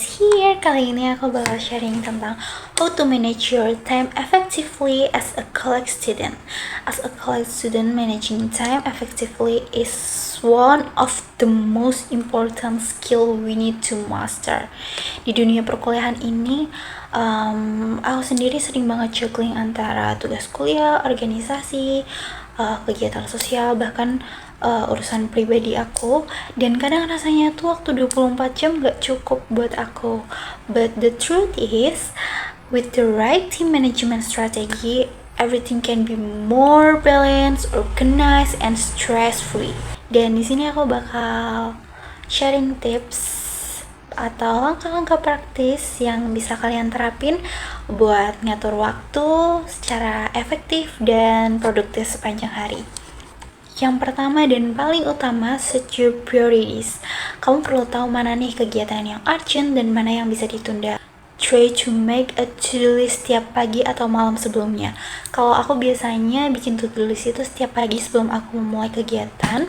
guys, here kali ini aku bakal sharing tentang how to manage your time effectively as a college student. As a college student, managing time effectively is one of the most important skill we need to master. Di dunia perkuliahan ini, aku sendiri sering banget juggling antara tugas kuliah, organisasi, kegiatan sosial, bahkan urusan pribadi aku, dan kadang rasanya tuh waktu 24 jam gak cukup buat aku. But the truth is, with the right team management strategy, everything can be more balanced, organized, and stress-free. Dan di sini aku bakal sharing tips atau langkah-langkah praktis yang bisa kalian terapin buat ngatur waktu secara efektif dan produktif sepanjang hari. Yang pertama dan paling utama, set your priorities. Kamu perlu tahu mana nih kegiatan yang urgent dan mana yang bisa ditunda. Try to make a to-do list setiap pagi atau malam sebelumnya. Kalau aku biasanya bikin to-do list itu setiap pagi sebelum aku memulai kegiatan.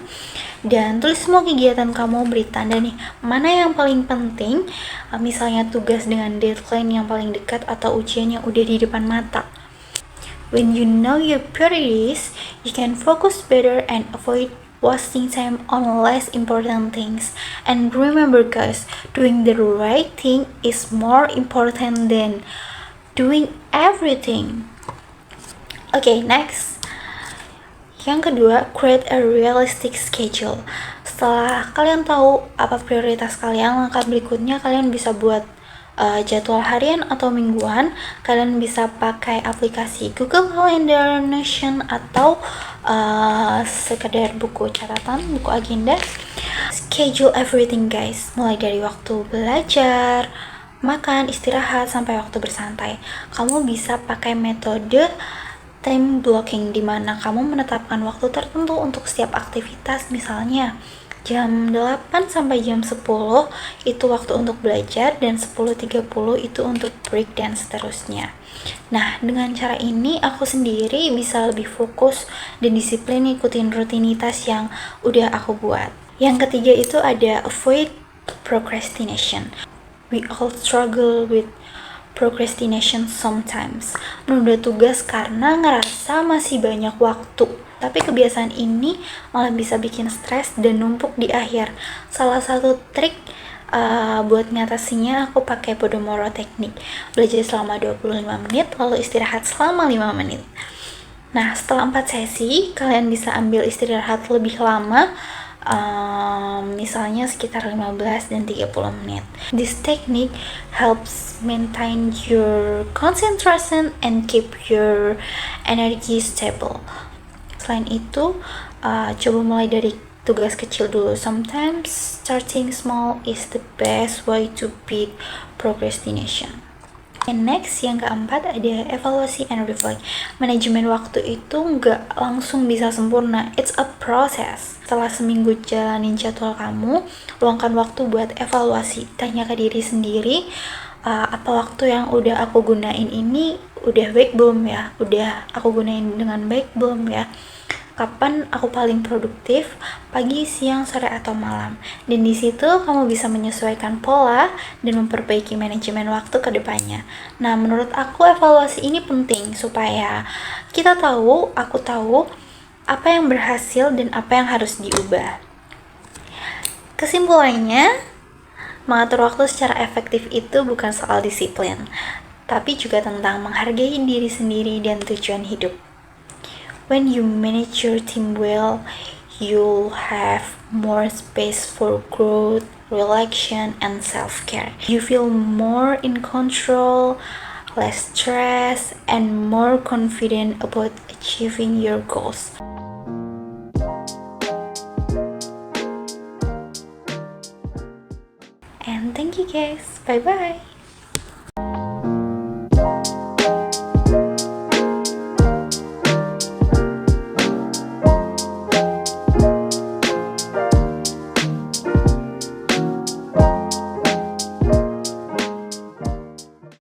Dan tulis semua kegiatan kamu, beri tanda nih mana yang paling penting, misalnya tugas dengan deadline yang paling dekat atau ujian yang udah di depan mata. When you know your priorities, you can focus better and avoid wasting time on less important things. And remember guys, doing the right thing is more important than doing everything. Okay, next. Yang kedua, create a realistic schedule. Setelah kalian tahu apa prioritas kalian, langkah berikutnya kalian bisa buat jadwal harian atau mingguan. Kalian bisa pakai aplikasi Google Calendar, Notion, atau sekedar buku catatan, buku agenda. Schedule everything guys, mulai dari waktu belajar, makan, istirahat, sampai waktu bersantai. Kamu bisa pakai metode time blocking, di mana kamu menetapkan waktu tertentu untuk setiap aktivitas. Misalnya jam 8 sampai jam 10 itu waktu untuk belajar, dan 10.30 itu untuk break, dan seterusnya. Nah, dengan cara ini aku sendiri bisa lebih fokus dan disiplin ngikutin rutinitas yang udah aku buat. Yang ketiga itu ada avoid procrastination. We all struggle with procrastination sometimes. Menunda tugas karena ngerasa masih banyak waktu. Tapi kebiasaan ini malah bisa bikin stres dan numpuk di akhir. Salah satu trik buat ngatasinya, aku pakai Pomodoro Technique. Belajar selama 25 menit, lalu istirahat selama 5 menit. Nah, setelah 4 sesi, kalian bisa ambil istirahat lebih lama, misalnya sekitar 15 dan 30 menit. This technique helps maintain your concentration and keep your energy stable. Selain itu, coba mulai dari tugas kecil dulu. Sometimes starting small is the best way to beat procrastination. And next, yang keempat ada evaluasi and reflect. Manajemen waktu itu nggak langsung bisa sempurna, it's a process. Setelah seminggu jalanin jadwal kamu, luangkan waktu buat evaluasi. Tanya ke diri sendiri, apa waktu yang udah aku gunain ini udah baik belum ya? Udah aku gunain dengan baik belum ya? Kapan aku paling produktif, pagi, siang, sore, atau malam. Dan di situ kamu bisa menyesuaikan pola dan memperbaiki manajemen waktu ke depannya. Nah, menurut aku evaluasi ini penting supaya kita tahu, aku tahu apa yang berhasil dan apa yang harus diubah. Kesimpulannya, mengatur waktu secara efektif itu bukan soal disiplin, tapi juga tentang menghargai diri sendiri dan tujuan hidup. When you manage your team well, you'll have more space for growth, relaxation, and self-care. You feel more in control, less stress, and more confident about achieving your goals. And thank you guys. Bye-bye.